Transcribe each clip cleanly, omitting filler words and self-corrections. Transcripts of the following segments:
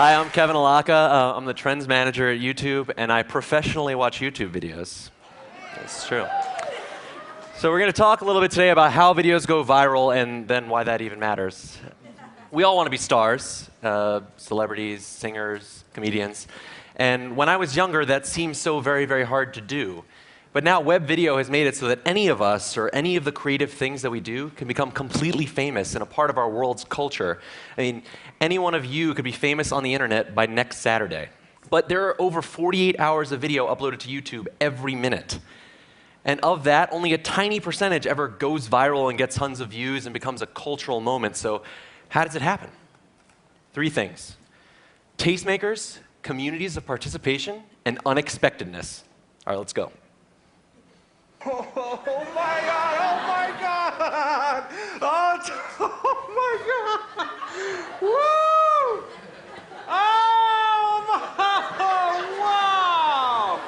Hi, I'm Kevin Allocca. I'm the trends manager at YouTube, and I professionally watch YouTube videos. It's true. So we're going to talk a little bit today about how videos go viral and then why that even matters. We all want to be stars, celebrities, singers, comedians. And when I was younger, that seemed so very, very hard to do. But now web video has made it so that any of us or any of the creative things that we do can become completely famous and a part of our world's culture. I mean, any one of you could be famous on the internet by next Saturday. But there are over 48 hours of video uploaded to YouTube every minute. And of that, only a tiny percentage ever goes viral and gets tons of views and becomes a cultural moment. So how does it happen? 3 things: tastemakers, communities of participation, and unexpectedness. All right, let's go. Oh my God, oh my God! Oh my God! Woo! Oh, wow!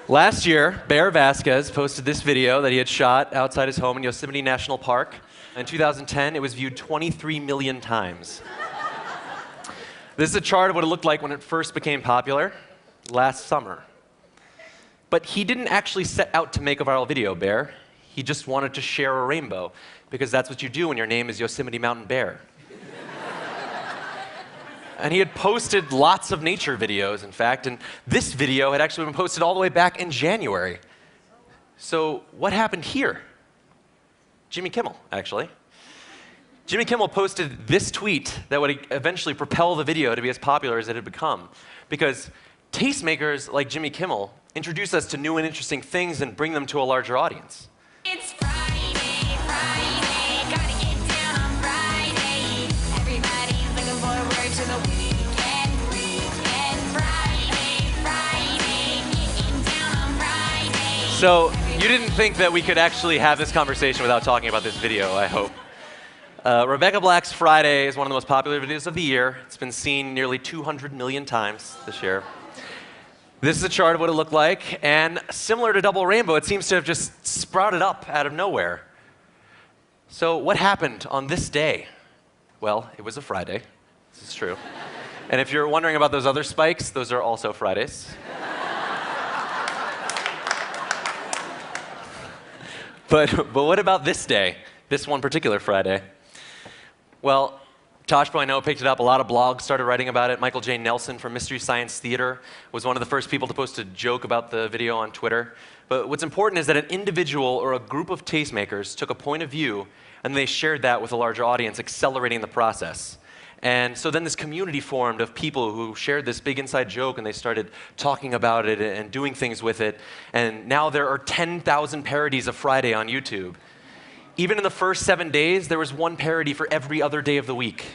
Last year, Bear Vasquez posted this video that he had shot outside his home in Yosemite National Park. In 2010, it was viewed 23 million times. This is a chart of what it looked like when it first became popular last summer. But he didn't actually set out to make a viral video, Bear. He just wanted to share a rainbow, because that's what you do when your name is Yosemite Mountain Bear. And he had posted lots of nature videos, in fact, and this video had actually been posted all the way back in January. So what happened here? Jimmy Kimmel, actually. Jimmy Kimmel posted this tweet that would eventually propel the video to be as popular as it had become, because tastemakers like Jimmy Kimmel introduce us to new and interesting things and bring them to a larger audience. It's Friday, Friday, gotta get down on Friday. Everybody's looking forward to the weekend, Friday, Friday, getting down on Friday. So you didn't think that we could actually have this conversation without talking about this video, I hope. Rebecca Black's Friday is one of the most popular videos of the year. It's been seen nearly 200 million times this year. This is a chart of what it looked like, and similar to Double Rainbow, it seems to have just sprouted up out of nowhere. So what happened on this day? Well, it was a Friday. This is true. And if you're wondering about those other spikes, those are also Fridays. But what about this day, this one particular Friday? Well, Tosh, I know, picked it up. A lot of blogs started writing about it. Michael J. Nelson from Mystery Science Theater was one of the first people to post a joke about the video on Twitter. But what's important is that an individual or a group of tastemakers took a point of view and they shared that with a larger audience, accelerating the process. And so then this community formed of people who shared this big inside joke and they started talking about it and doing things with it. And now there are 10,000 parodies of Friday on YouTube. Even in the first 7 days, there was one parody for every other day of the week.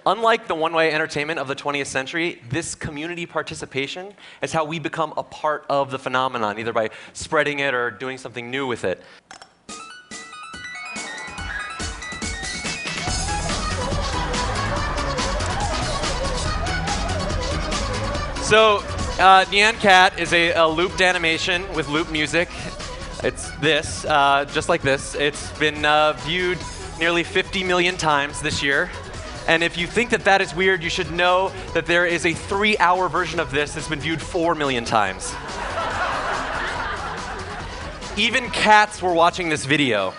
Unlike the one-way entertainment of the 20th century, this community participation is how we become a part of the phenomenon, either by spreading it or doing something new with it. So, Nyan Cat is a looped animation with loop music. It's this, just like this. It's been viewed nearly 50 million times this year. And if you think that that is weird, you should know that there is a 3-hour version of this that's been viewed 4 million times. Even cats were watching this video.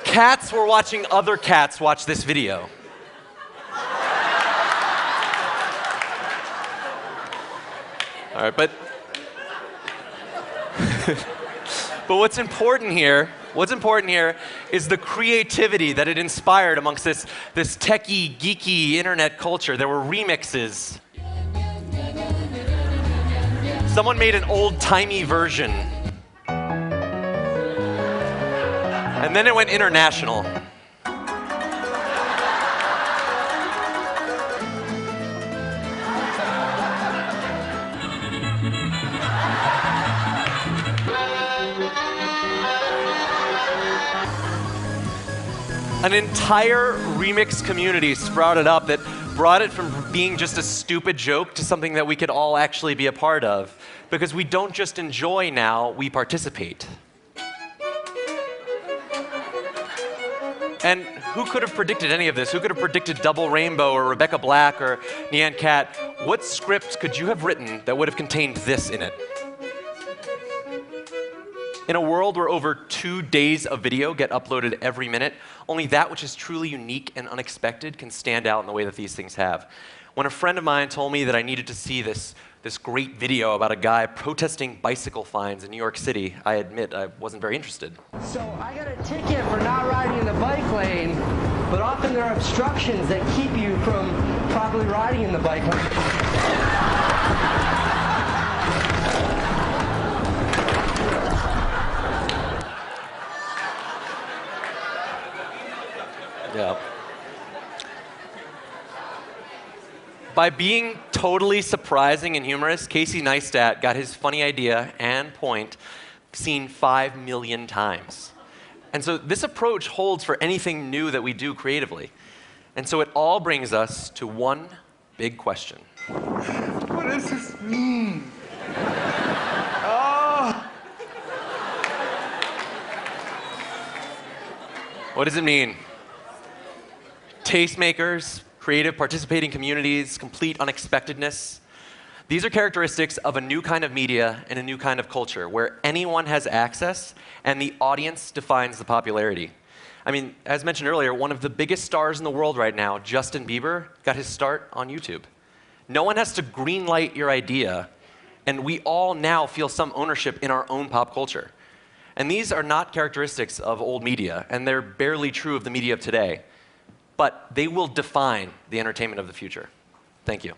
Cats were watching other cats watch this video. All right, but what's important here is the creativity that it inspired amongst this techie, geeky internet culture. There were remixes. Someone made an old-timey version. And then it went international. An entire remix community sprouted up that brought it from being just a stupid joke to something that we could all actually be a part of. Because we don't just enjoy now, we participate. And who could have predicted any of this? Who could have predicted Double Rainbow or Rebecca Black or Nyan Cat? What script could you have written that would have contained this in it? In a world where over 2 days of video get uploaded every minute, only that which is truly unique and unexpected can stand out in the way that these things have. When a friend of mine told me that I needed to see this great video about a guy protesting bicycle fines in New York City, I admit I wasn't very interested. So I got a ticket for not riding in the bike lane, but often there are obstructions that keep you from properly riding in the bike lane. Yeah. By being totally surprising and humorous, Casey Neistat got his funny idea and point seen 5 million times. And so this approach holds for anything new that we do creatively. And so it all brings us to one big question. What does this mean? Oh. What does it mean? Tastemakers, creative participating communities, complete unexpectedness. These are characteristics of a new kind of media and a new kind of culture where anyone has access and the audience defines the popularity. I mean, as mentioned earlier, one of the biggest stars in the world right now, Justin Bieber, got his start on YouTube. No one has to greenlight your idea, and we all now feel some ownership in our own pop culture. And these are not characteristics of old media, and they're barely true of the media of today. But they will define the entertainment of the future. Thank you.